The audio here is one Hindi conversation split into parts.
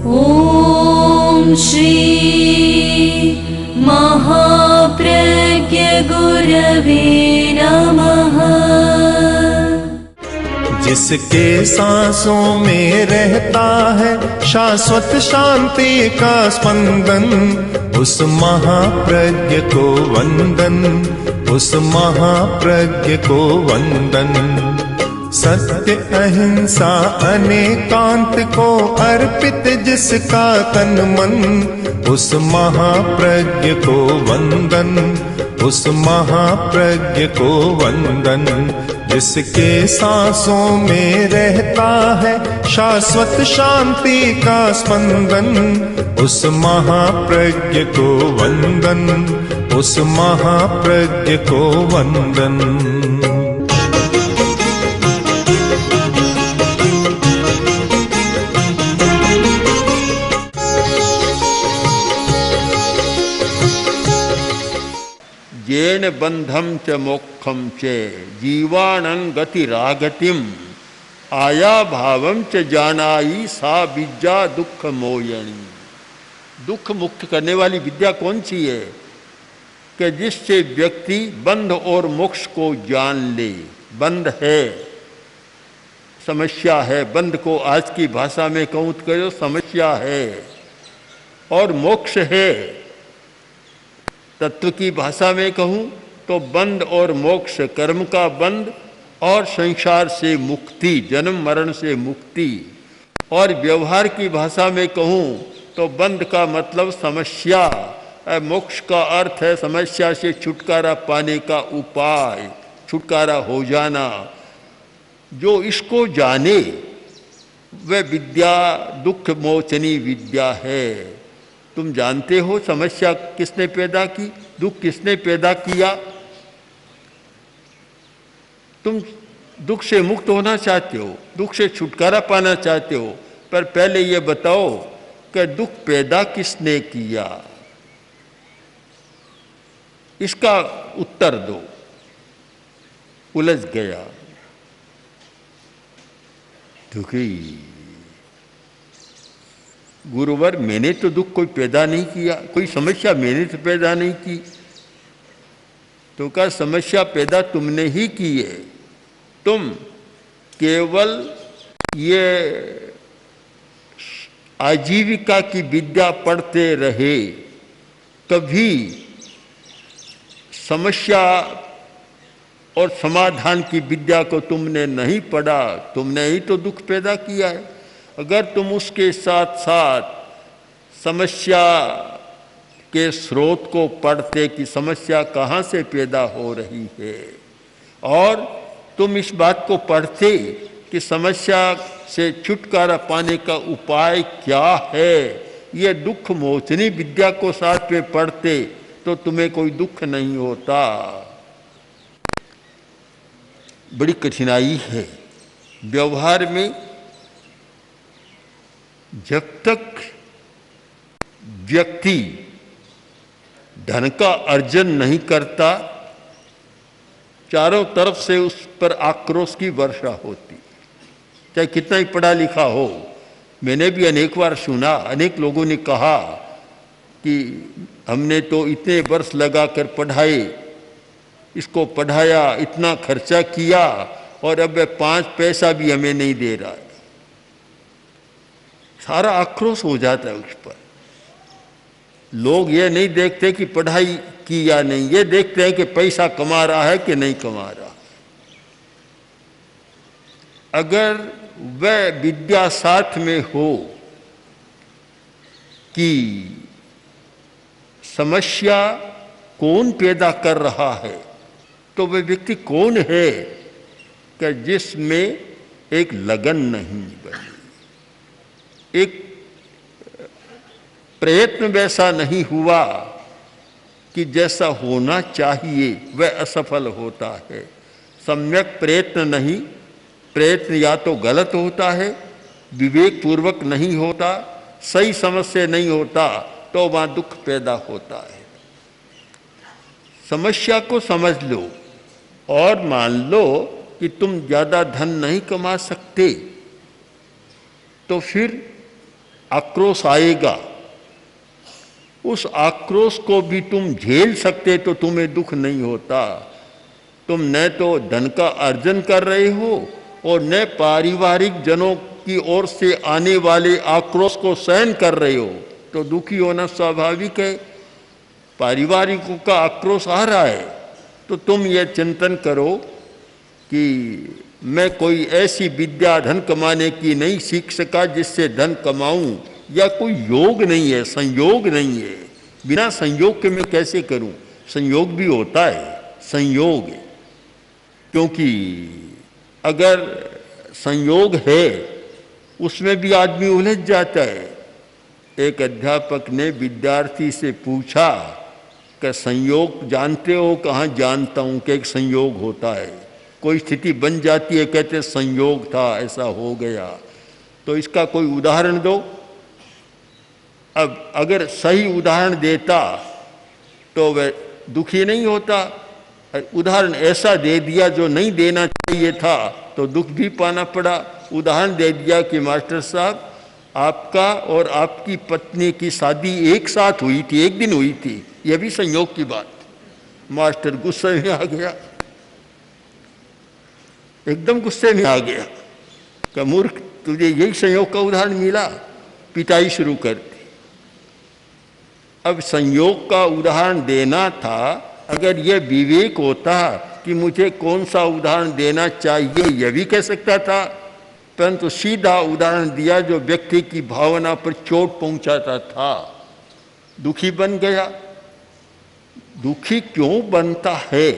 ॐ श्री महाप्रज्ञ गुरवे नमः। जिसके सांसों में रहता है शाश्वत शांति का स्पंदन, उस महाप्रज्ञ को वंदन, उस महाप्रज्ञ को वंदन। सत्य अहिंसा अनेकांत को अर्पित जिसका तन मन, उस महाप्रज्ञ को वंदन, उस महाप्रज्ञ को वंदन। जिसके सांसों में रहता है शाश्वत शांति का स्पंदन, उस महाप्रज्ञ को वंदन, उस महाप्रज्ञ को वंदन। येन बंधम च मोक्षम च जीवाणं गतिरागतिम आया भावम च जानाई सा विद्या दुख मोयणी। दुख मुक्त करने वाली विद्या कौन सी है? कि जिससे व्यक्ति बंध और मोक्ष को जान ले। बंध है, समस्या है। बंध को आज की भाषा में कहूँ तो समस्या है। और मोक्ष है, तत्व की भाषा में कहूँ तो बंध और मोक्ष, कर्म का बंध और संसार से मुक्ति, जन्म मरण से मुक्ति। और व्यवहार की भाषा में कहूँ तो बंध का मतलब समस्या, मोक्ष का अर्थ है समस्या से छुटकारा पाने का उपाय, छुटकारा हो जाना। जो इसको जाने वह विद्या दुख मोचनी विद्या है। तुम जानते हो समस्या किसने पैदा की, दुख किसने पैदा किया? तुम दुख से मुक्त होना चाहते हो, दुख से छुटकारा पाना चाहते हो, पर पहले ये बताओ कि दुख पैदा किसने किया? इसका उत्तर दो। उलझ गया, दुखी। गुरुवर, मैंने तो दुख कोई पैदा नहीं किया, कोई समस्या मैंने तो पैदा नहीं की। तो क्या समस्या पैदा तुमने ही की है? तुम केवल ये आजीविका की विद्या पढ़ते रहे, कभी समस्या और समाधान की विद्या को तुमने नहीं पढ़ा। तुमने ही तो दुख पैदा किया है। अगर तुम उसके साथ साथ समस्या के स्रोत को पढ़ते कि समस्या कहाँ से पैदा हो रही है, और तुम इस बात को पढ़ते कि समस्या से छुटकारा पाने का उपाय क्या है, ये दुख मोचनी विद्या को साथ में पढ़ते, तो तुम्हें कोई दुख नहीं होता। बड़ी कठिनाई है व्यवहार में। जब तक व्यक्ति धन का अर्जन नहीं करता, चारों तरफ से उस पर आक्रोश की वर्षा होती, चाहे कितना ही पढ़ा लिखा हो। मैंने भी अनेक बार सुना, अनेक लोगों ने कहा कि हमने तो इतने वर्ष लगाकर पढ़ाए, इसको पढ़ाया, इतना खर्चा किया, और अब 5 पैसा भी हमें नहीं दे रहा है। सारा आक्रोश हो जाता है उस पर। लोग ये नहीं देखते कि पढ़ाई की या नहीं, ये देखते हैं कि पैसा कमा रहा है कि नहीं कमा रहा। अगर वह विद्या साथ में हो कि समस्या कौन पैदा कर रहा है, तो वह व्यक्ति कौन है कि जिसमें एक लगन नहीं बनी, एक प्रयत्न वैसा नहीं हुआ कि जैसा होना चाहिए वह असफल होता है। सम्यक प्रयत्न नहीं, प्रयत्न या तो गलत होता है, विवेक पूर्वक नहीं होता, सही समझ से नहीं होता, तो वहाँ दुख पैदा होता है। समस्या को समझ लो और मान लो कि तुम ज़्यादा धन नहीं कमा सकते, तो फिर आक्रोश आएगा, उस आक्रोश को भी तुम झेल सकते तो तुम्हें दुख नहीं होता। तुम न तो धन का अर्जन कर रहे हो और न पारिवारिक जनों की ओर से आने वाले आक्रोश को सहन कर रहे हो, तो दुखी होना स्वाभाविक है। पारिवारिकों का आक्रोश आ रहा है तो तुम ये चिंतन करो कि मैं कोई ऐसी विद्या धन कमाने की नहीं सीख सका जिससे धन कमाऊं, या कोई योग नहीं है, संयोग नहीं है। बिना संयोग के मैं कैसे करूं? संयोग भी होता है, संयोग, क्योंकि अगर संयोग है उसमें भी आदमी उलझ जाता है। एक अध्यापक ने विद्यार्थी से पूछा कि संयोग जानते हो? कहाँ जानता हूँ कि एक संयोग होता है, कोई स्थिति बन जाती है, कहते संयोग था, ऐसा हो गया। तो इसका कोई उदाहरण दो। अब अगर सही उदाहरण देता तो वह दुखी नहीं होता। उदाहरण ऐसा दे दिया जो नहीं देना चाहिए था तो दुख भी पाना पड़ा। उदाहरण दे दिया कि मास्टर साहब, आपका और आपकी पत्नी की शादी एक साथ हुई थी, एक दिन हुई थी, यह भी संयोग की बात। मास्टर गुस्से में आ गया, एकदम गुस्से में आ गया कि मूर्ख, तुझे यही संयोग का उदाहरण मिला। पिटाई शुरू कर दी। अब संयोग का उदाहरण देना था, अगर यह विवेक होता कि मुझे कौन सा उदाहरण देना चाहिए, यह भी कह सकता था, परंतु सीधा उदाहरण दिया जो व्यक्ति की भावना पर चोट पहुंचाता था। दुखी बन गया। दुखी क्यों बनता है,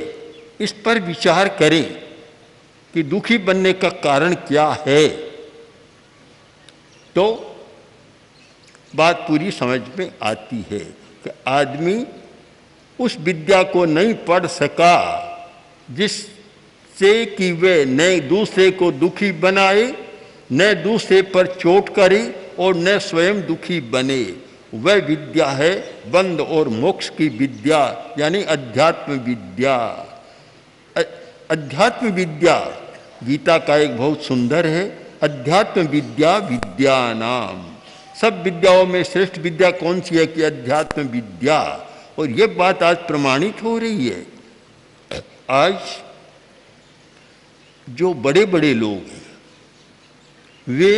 इस पर विचार करें कि दुखी बनने का कारण क्या है, तो बात पूरी समझ में आती है कि आदमी उस विद्या को नहीं पढ़ सका जिससे कि वे न दूसरे को दुखी बनाए, न दूसरे पर चोट करे और न स्वयं दुखी बने। वह विद्या है बंध और मोक्ष की विद्या, यानी अध्यात्म विद्या। अध्यात्म विद्या गीता का एक बहुत सुंदर है, अध्यात्म विद्या विद्या नाम। सब विद्याओं में श्रेष्ठ विद्या कौन सी है कि अध्यात्म विद्या। और ये बात आज प्रमाणित हो रही है। आज जो बड़े बड़े लोग हैं वे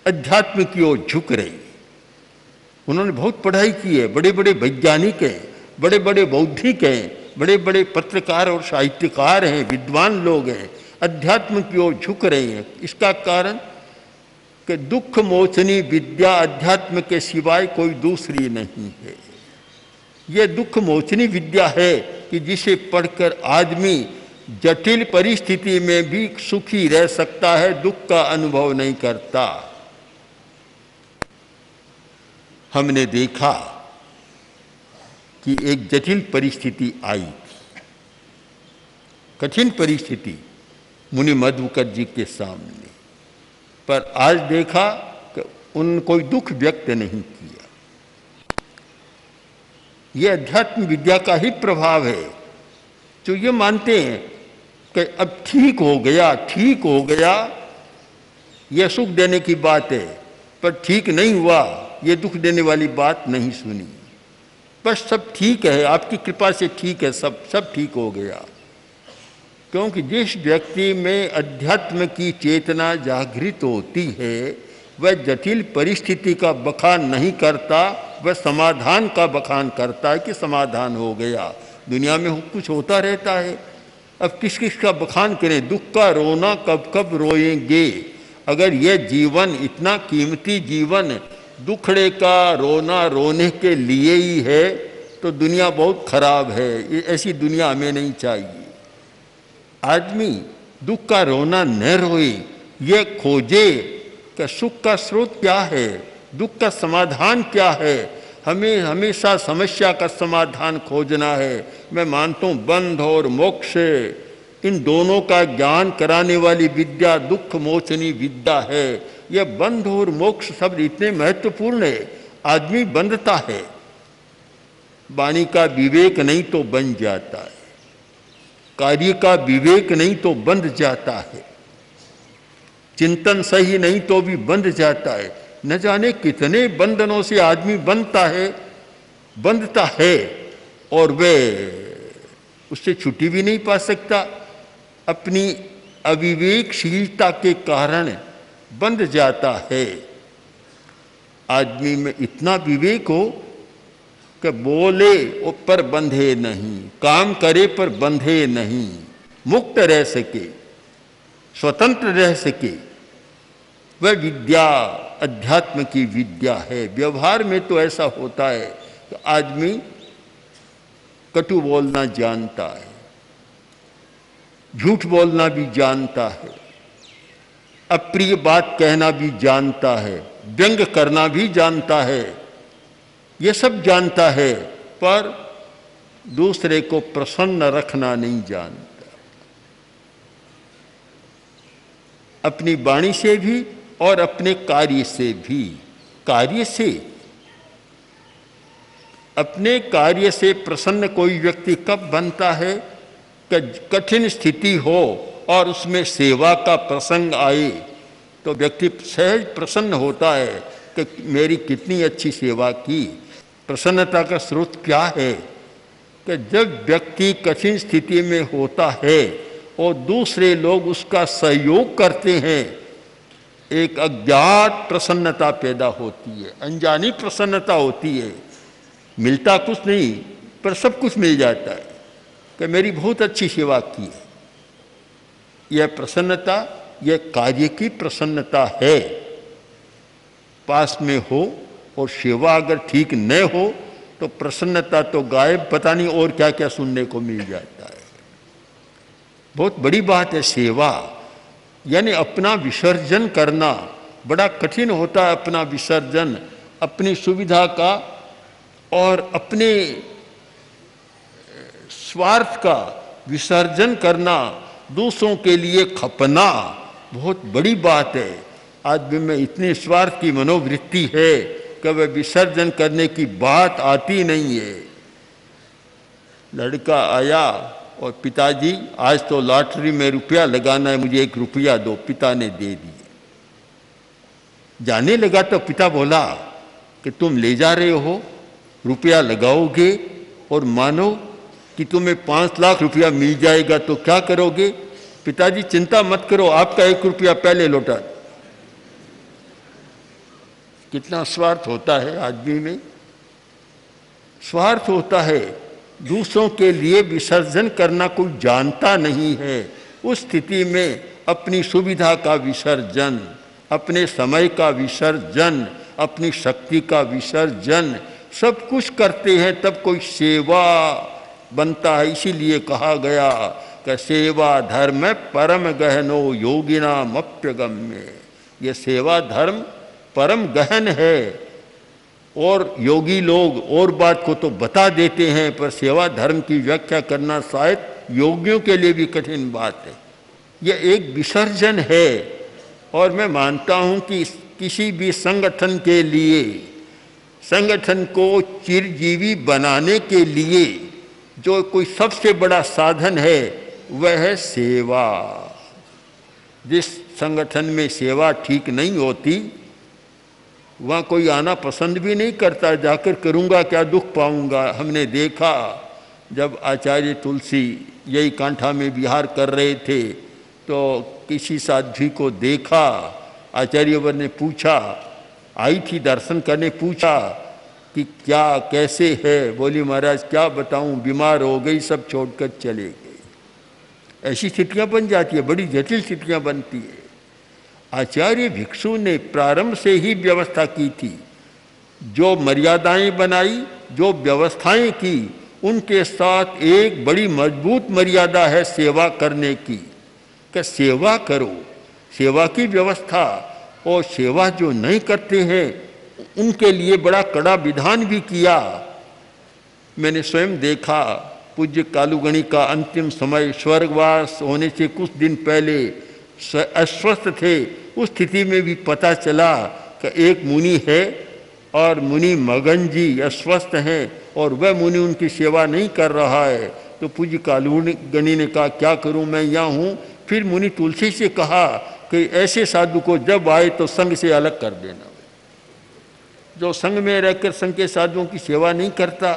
अध्यात्म की ओर झुक रहे हैं। उन्होंने बहुत पढ़ाई की है, बड़े बड़े वैज्ञानिक हैं, बड़े बड़े बौद्धिक हैं, बड़े बड़े पत्रकार और साहित्यकार हैं, विद्वान लोग हैं, अध्यात्म की ओर झुक रहे हैं। इसका कारण कि दुख मोचनी विद्या अध्यात्म के सिवाय कोई दूसरी नहीं है। यह दुख मोचनी विद्या है कि जिसे पढ़कर आदमी जटिल परिस्थिति में भी सुखी रह सकता है, दुख का अनुभव नहीं करता। हमने देखा कि एक जटिल परिस्थिति आई, कठिन परिस्थिति मुनि मधुकर जी के सामने, पर आज देखा कि उन कोई दुख व्यक्त नहीं किया। यह अध्यात्म विद्या का ही प्रभाव है, जो ये मानते हैं कि अब ठीक हो गया, ठीक हो गया, यह सुख देने की बात है, पर ठीक नहीं हुआ, यह दुख देने वाली बात नहीं सुनी। बस सब ठीक है, आपकी कृपा से ठीक है, सब ठीक हो गया। क्योंकि जिस व्यक्ति में अध्यात्म की चेतना जागृत होती है वह जटिल परिस्थिति का बखान नहीं करता, वह समाधान का बखान करता है कि समाधान हो गया। दुनिया में कुछ होता रहता है, अब किस किस का बखान करें, दुख का रोना कब कब रोएंगे। अगर यह जीवन इतना कीमती जीवन दुखड़े का रोना रोने के लिए ही है तो दुनिया बहुत खराब है। ऐसी दुनिया हमें नहीं चाहिए। आदमी दुख का रोना न रोए, ये खोजे कि सुख का स्रोत क्या है, दुख का समाधान क्या है। हमें हमेशा समस्या का समाधान खोजना है। मैं मानता हूँ बंध और मोक्ष, इन दोनों का ज्ञान कराने वाली विद्या दुख मोचनी विद्या है। यह बंध और मोक्ष शब्द इतने महत्वपूर्ण है। आदमी बंधता है, वाणी का विवेक नहीं तो बन जाता है, कार्य का विवेक नहीं तो बंध जाता है, चिंतन सही नहीं तो भी बंध जाता है। न जाने कितने बंधनों से आदमी बंधता है और वे उससे छुट्टी भी नहीं पा सकता। अपनी अविवेकशीलता के कारण बंध जाता है। आदमी में इतना विवेक हो कि बोले पर बंधे नहीं, काम करे पर बंधे नहीं, मुक्त रह सके, स्वतंत्र रह सके। वह विद्या अध्यात्म की विद्या है। व्यवहार में तो ऐसा होता है कि आदमी कटु बोलना जानता है, झूठ बोलना भी जानता है, अप्रिय बात कहना भी जानता है, व्यंग करना भी जानता है, ये सब जानता है, पर दूसरे को प्रसन्न रखना नहीं जानता। अपनी वाणी से भी और अपने कार्य से भी। अपने कार्य से प्रसन्न कोई व्यक्ति कब बनता है कि कठिन स्थिति हो और उसमें सेवा का प्रसंग आए तो व्यक्ति सहज प्रसन्न होता है कि मेरी कितनी अच्छी सेवा की। प्रसन्नता का स्रोत क्या है कि जब व्यक्ति कठिन स्थिति में होता है और दूसरे लोग उसका सहयोग करते हैं, एक अज्ञात प्रसन्नता पैदा होती है, अनजानी प्रसन्नता होती है। मिलता कुछ नहीं पर सब कुछ मिल जाता है कि मेरी बहुत अच्छी सेवा की है। यह प्रसन्नता, यह कार्य की प्रसन्नता है। पास में हो और सेवा अगर ठीक न हो तो प्रसन्नता तो गायब, पता नहीं और क्या क्या सुनने को मिल जाता है। बहुत बड़ी बात है सेवा, यानी अपना विसर्जन करना। बड़ा कठिन होता है अपना विसर्जन, अपनी सुविधा का और अपने स्वार्थ का विसर्जन करना, दूसरों के लिए खपना बहुत बड़ी बात है। आदमी में इतनी स्वार्थ की मनोवृत्ति है कि वह विसर्जन करने की बात आती नहीं है। लड़का आया और पिताजी आज तो लॉटरी में रुपया लगाना है, मुझे 1 रुपया दो। पिता ने दे दिए। जाने लगा तो पिता बोला कि तुम ले जा रहे हो, रुपया लगाओगे और मानो कि तुम्हें 5 लाख रुपया मिल जाएगा तो क्या करोगे? पिताजी चिंता मत करो, आपका 1 रुपया पहले लौटा। कितना स्वार्थ होता है आदमी में, स्वार्थ होता है। दूसरों के लिए विसर्जन करना कोई जानता नहीं है। उस स्थिति में अपनी सुविधा का विसर्जन, अपने समय का विसर्जन, अपनी शक्ति का विसर्जन सब कुछ करते हैं, तब कोई सेवा बनता है। इसीलिए कहा गया कि सेवा धर्म परम गहनो योगिनाम अप्यगम्य। ये सेवा धर्म परम गहन है और योगी लोग और बात को तो बता देते हैं, पर सेवा धर्म की व्याख्या करना शायद योगियों के लिए भी कठिन बात है। यह एक विसर्जन है और मैं मानता हूं कि किसी भी संगठन के लिए, संगठन को चिरजीवी बनाने के लिए जो कोई सबसे बड़ा साधन है वह है सेवा। जिस संगठन में सेवा ठीक नहीं होती वहाँ कोई आना पसंद भी नहीं करता। जाकर करूँगा क्या, दुख पाऊँगा। हमने देखा जब आचार्य तुलसी यही कांठा में विहार कर रहे थे तो किसी साध्वी को देखा, आचार्यवर ने पूछा, आई थी दर्शन करने, पूछा कि क्या कैसे है? बोली महाराज क्या बताऊं, बीमार हो गई, सब छोड़कर चले गए। ऐसी स्थितियां बन जाती है, बड़ी जटिल स्थितियां बनती है। आचार्य भिक्षु ने प्रारंभ से ही व्यवस्था की थी, जो मर्यादाएं बनाई, जो व्यवस्थाएं की, उनके साथ एक बड़ी मजबूत मर्यादा है सेवा करने की, कि सेवा करो, सेवा की व्यवस्था। और सेवा जो नहीं करते हैं उनके लिए बड़ा कड़ा विधान भी किया। मैंने स्वयं देखा, पूज्य कालूगणी का अंतिम समय, स्वर्गवास होने से कुछ दिन पहले अस्वस्थ थे। उस स्थिति में भी पता चला कि एक मुनि है और मुनि मगन जी अस्वस्थ हैं और वह मुनि उनकी सेवा नहीं कर रहा है। तो पूज्य कालूगणी ने कहा क्या करूं, मैं यहाँ हूँ। फिर मुनि तुलसी से कहा कि ऐसे साधु को जब आए तो संग से अलग कर देना। जो संघ में रहकर संघ के साधुओं की सेवा नहीं करता,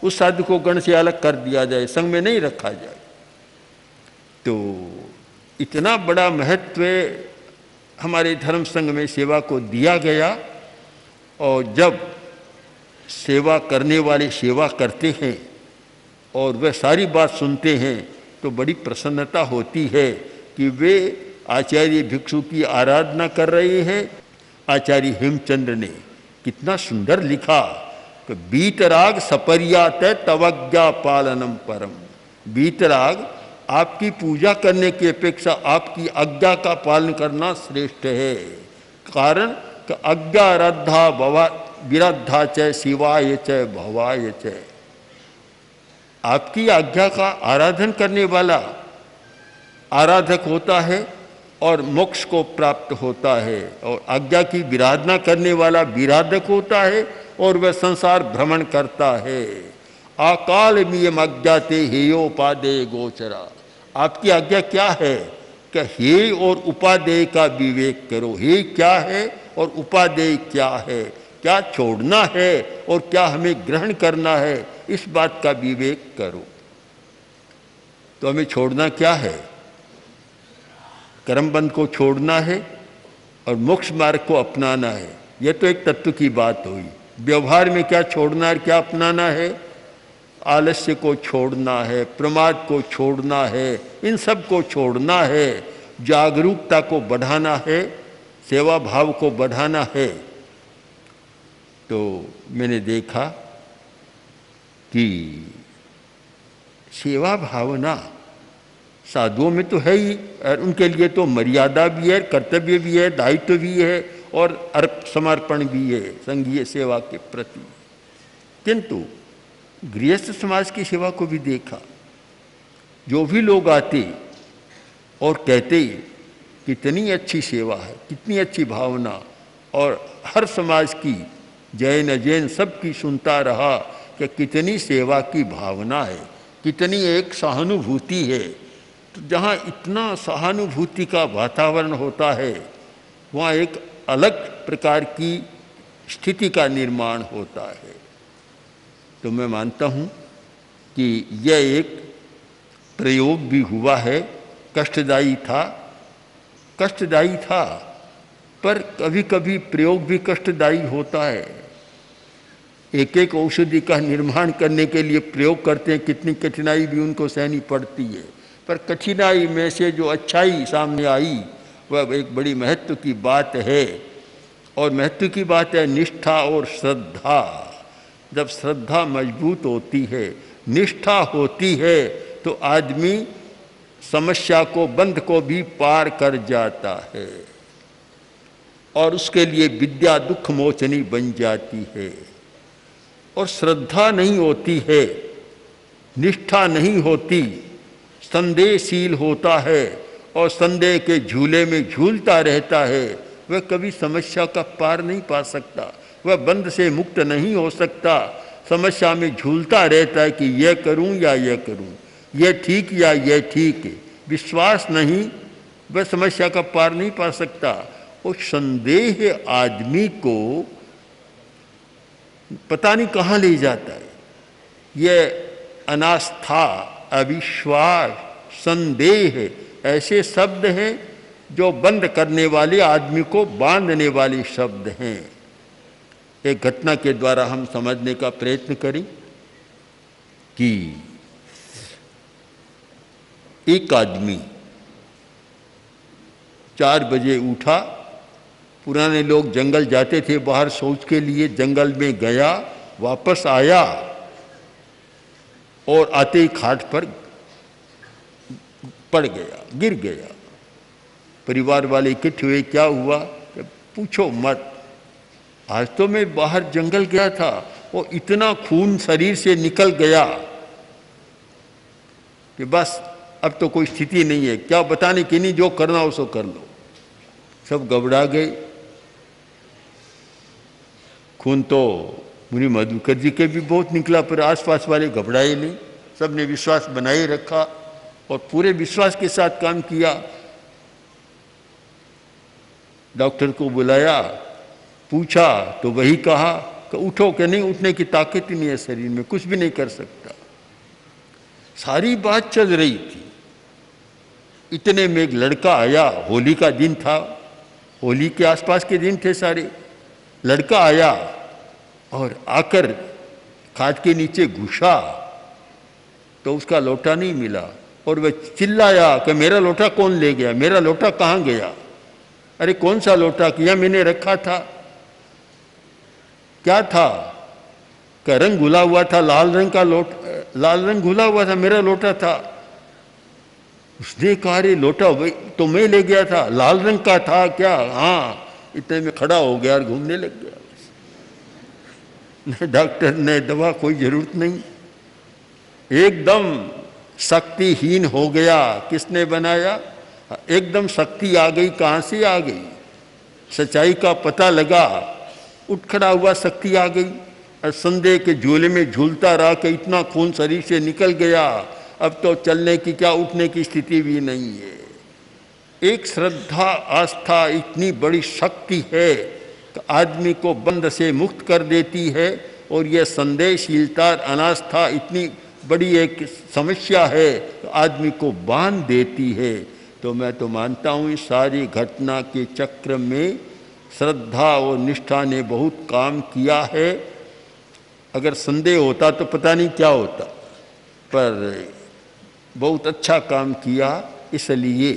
उस साधु को गण से अलग कर दिया जाए, संघ में नहीं रखा जाए। तो इतना बड़ा महत्व हमारे धर्म संघ में सेवा को दिया गया। और जब सेवा करने वाले सेवा करते हैं और वह सारी बात सुनते हैं तो बड़ी प्रसन्नता होती है कि वे आचार्य भिक्षु की आराधना कर रहे हैं। आचार्य हेमचंद्र ने कितना सुंदर लिखा कि बीतराग सपर्यात तवज्ञा पालनम परम। बीतराग आपकी पूजा करने की अपेक्षा आपकी आज्ञा का पालन करना श्रेष्ठ है। कारण कि आज्ञा रद्धा भवा विरद्धा च शिवाय च भवाय च। आपकी आज्ञा का आराधन करने वाला आराधक होता है और मोक्ष को प्राप्त होता है, और आज्ञा की विराधना करने वाला विराधक होता है और वह संसार भ्रमण करता है। अकाल मियम अज्ञाते हेयोपादेय गोचरा। आपकी आज्ञा क्या है कि हे और उपादेय का विवेक करो। हे क्या है और उपादेय क्या है, क्या छोड़ना है और क्या हमें ग्रहण करना है, इस बात का विवेक करो। तो हमें छोड़ना क्या है? कर्मबंध को छोड़ना है और मोक्ष मार्ग को अपनाना है। यह तो एक तत्व की बात हुई। व्यवहार में क्या छोड़ना है, क्या अपनाना है? आलस्य को छोड़ना है, प्रमाद को छोड़ना है, इन सब को छोड़ना है, जागरूकता को बढ़ाना है, सेवा भाव को बढ़ाना है। तो मैंने देखा कि सेवा भावना साधुओं में तो है ही, और उनके लिए तो मर्यादा भी है, कर्तव्य भी है, दायित्व भी है और समर्पण भी है संघीय सेवा के प्रति। किंतु गृहस्थ समाज की सेवा को भी देखा। जो भी लोग आते और कहते कितनी अच्छी सेवा है, कितनी अच्छी भावना, और हर समाज की जैन अजैन सबकी सुनता रहा कि कितनी सेवा की भावना है, कितनी एक सहानुभूति है। तो जहाँ इतना सहानुभूति का वातावरण होता है वहाँ एक अलग प्रकार की स्थिति का निर्माण होता है। तो मैं मानता हूँ कि यह एक प्रयोग भी हुआ है, कष्टदायी था, पर कभी कभी प्रयोग भी कष्टदायी होता है। एक एक औषधि का निर्माण करने के लिए प्रयोग करते हैं, कितनी कठिनाई भी उनको सहनी पड़ती है, पर कठिनाई में से जो अच्छाई सामने आई वह एक बड़ी महत्व की बात है। और महत्व की बात है निष्ठा और श्रद्धा। जब श्रद्धा मजबूत होती है, निष्ठा होती है, तो आदमी समस्या को, बंध को भी पार कर जाता है और उसके लिए विद्या दुख मोचनी बन जाती है। और श्रद्धा नहीं होती है, निष्ठा नहीं होती, संदेहशील होता है और संदेह के झूले में झूलता रहता है, वह कभी समस्या का पार नहीं पा सकता, वह बंध से मुक्त नहीं हो सकता। समस्या में झूलता रहता है कि यह करूं या यह करूं, यह ठीक या यह ठीक। विश्वास नहीं, वह समस्या का पार नहीं पा सकता। और संदेह आदमी को पता नहीं कहाँ ले जाता है। यह अनास्था, अविश्वास, संदेह ऐसे शब्द हैं जो बंद करने वाले, आदमी को बांधने वाले शब्द हैं। एक घटना के द्वारा हम समझने का प्रयत्न करें कि एक आदमी 4 बजे उठा। पुराने लोग जंगल जाते थे बाहर शौच के लिए, जंगल में गया, वापस आया और आते ही खाट पर पड़ गया, गिर गया। परिवार वाले इकट्ठे हुए, क्या हुआ? पूछो मत, आज तो मैं बाहर जंगल गया था और इतना खून शरीर से निकल गया कि बस अब तो कोई स्थिति नहीं है, क्या बताने की नहीं, जो करना हो सो कर लो। सब घबरा गए। खून तो मुनि मधुकर जी के भी बहुत निकला, पर आसपास वाले घबराए नहीं, सब ने विश्वास बनाए रखा और पूरे विश्वास के साथ काम किया। डॉक्टर को बुलाया, पूछा तो वही कहा कि उठो, कि नहीं उठने की ताकत ही नहीं है शरीर में, कुछ भी नहीं कर सकता। सारी बात चल रही थी। इतने में एक लड़का आया, होली का दिन था, होली के आसपास के दिन थे सारे। लड़का आया और आकर खाट के नीचे घुसा तो उसका लोटा नहीं मिला और वह चिल्लाया कि मेरा लोटा कौन ले गया, मेरा लोटा कहाँ गया? अरे कौन सा लोटा? किया मैंने रखा था। क्या था? का रंग घुला हुआ था, लाल रंग का लाल रंग घुला हुआ था, मेरा लोटा था। उसने कहा अरे लोटा तो मैं ले गया था, लाल रंग का था क्या? हाँ। इतने में खड़ा हो गया और घूमने लग गया। न डॉक्टर न दवा, कोई जरूरत नहीं, एकदम शक्तिहीन हो गया। किसने बनाया? एकदम शक्ति आ गई। कहाँ से आ गई? सच्चाई का पता लगा, उठ खड़ा हुआ, शक्ति आ गई। और संदेह के झूले में झूलता रहा कि इतना खून शरीर से निकल गया, अब तो चलने की क्या, उठने की स्थिति भी नहीं है। एक श्रद्धा आस्था इतनी बड़ी शक्ति है कि आदमी को बंध से मुक्त कर देती है। और यह संदेहशीलता, अनास्था इतनी बड़ी एक समस्या है कि आदमी को बांध देती है। तो मैं तो मानता हूँ इस सारी घटना के चक्र में श्रद्धा और निष्ठा ने बहुत काम किया है। अगर संदेह होता तो पता नहीं क्या होता, पर बहुत अच्छा काम किया। इसलिए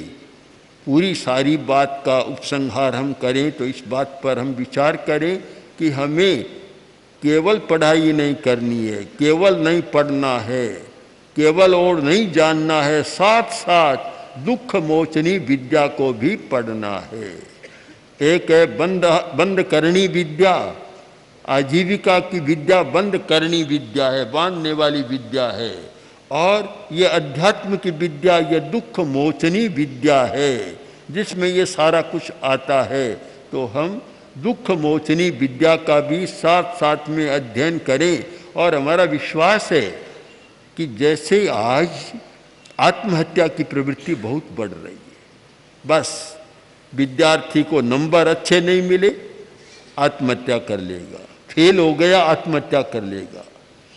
पूरी सारी बात का उपसंहार हम करें तो इस बात पर हम विचार करें कि हमें केवल पढ़ाई नहीं करनी है, केवल नहीं पढ़ना है, केवल और नहीं जानना है, साथ साथ दुख मोचनी विद्या को भी पढ़ना है। एक है बंद करनी विद्या, आजीविका की विद्या बंद करनी विद्या है, बांधने वाली विद्या है। और ये अध्यात्म की विद्या, ये दुख मोचनी विद्या है, जिसमें ये सारा कुछ आता है। तो हम दुख मोचनी विद्या का भी साथ साथ में अध्ययन करें। और हमारा विश्वास है कि जैसे आज आत्महत्या की प्रवृत्ति बहुत बढ़ रही है, बस विद्यार्थी को नंबर अच्छे नहीं मिले आत्महत्या कर लेगा, फेल हो गया आत्महत्या कर लेगा,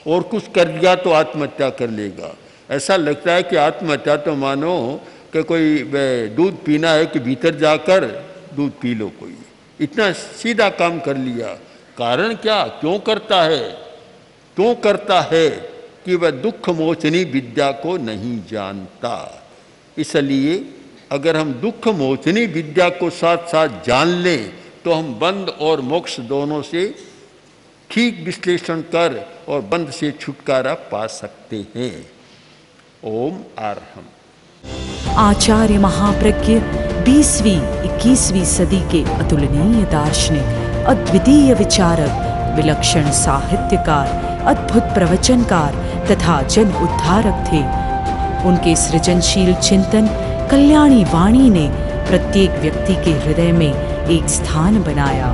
और कुछ कर दिया तो आत्महत्या कर लेगा। ऐसा लगता है कि आत्महत्या तो मानो कि कोई दूध पीना है कि भीतर जाकर दूध पी लो, कोई इतना सीधा काम कर लिया। कारण क्या, क्यों करता है? क्यों करता है? कि वह दुख मोचनी विद्या को नहीं जानता। इसलिए अगर हम दुख मोचनी विद्या को साथ साथ जान लें तो हम बंध और मोक्ष दोनों से ठीक विश्लेषण कर और बंध से छुटकारा पा सकते हैं। ओम आर्हम। आचार्य महाप्रज्ञ 20वीं 21वीं सदी के अतुलनीय दार्शनिक, अद्वितीय विचारक, विलक्षण साहित्यकार, अद्भुत प्रवचनकार तथा जन उद्धारक थे। उनके सृजनशील चिंतन कल्याणी वाणी ने प्रत्येक व्यक्ति के हृदय में एक स्थान बनाया।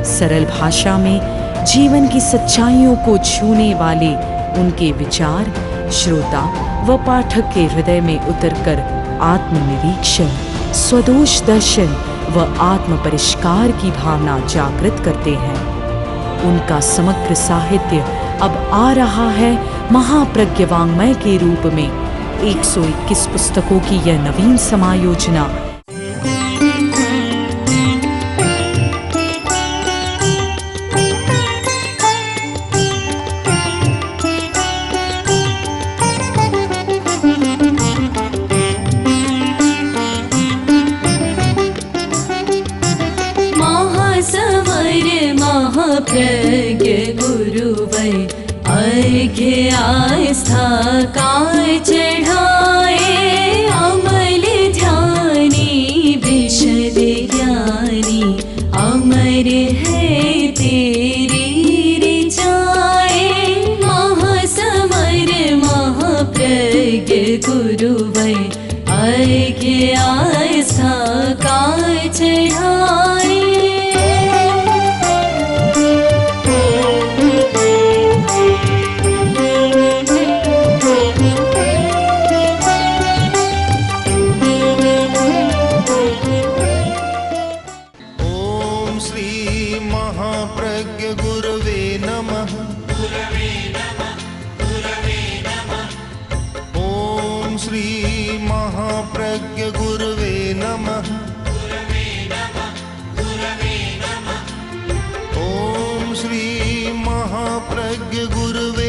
सरल भाषा में जीवन की सच्चाइयों को छूने वाले उनके विचार श्रोता व पाठक के हृदय में उतरकर आत्मनिरीक्षण, स्वदोष दर्शन व आत्म परिष्कार की भावना जागृत करते हैं। उनका समग्र साहित्य अब आ रहा है महाप्रज्ञ वाङ्मय के रूप में। 121 पुस्तकों की यह नवीन समायोजना महाप्रज्ञ गुरुवै अर्घ्य आस्था काय चढ़ाए, अमल ध्यानी विशद ज्ञानी, अमर है तेरी ऋचाए। महासमर महाप्रज्ञ गुरुवै अर्घ्य आस्था काय चढ़ाए। ओम श्री महाप्रज्ञ गुरवे नमः। ओम श्री महाप्रज्ञ गुरवे नमः। ओम श्री महाप्रज्ञ गुरवे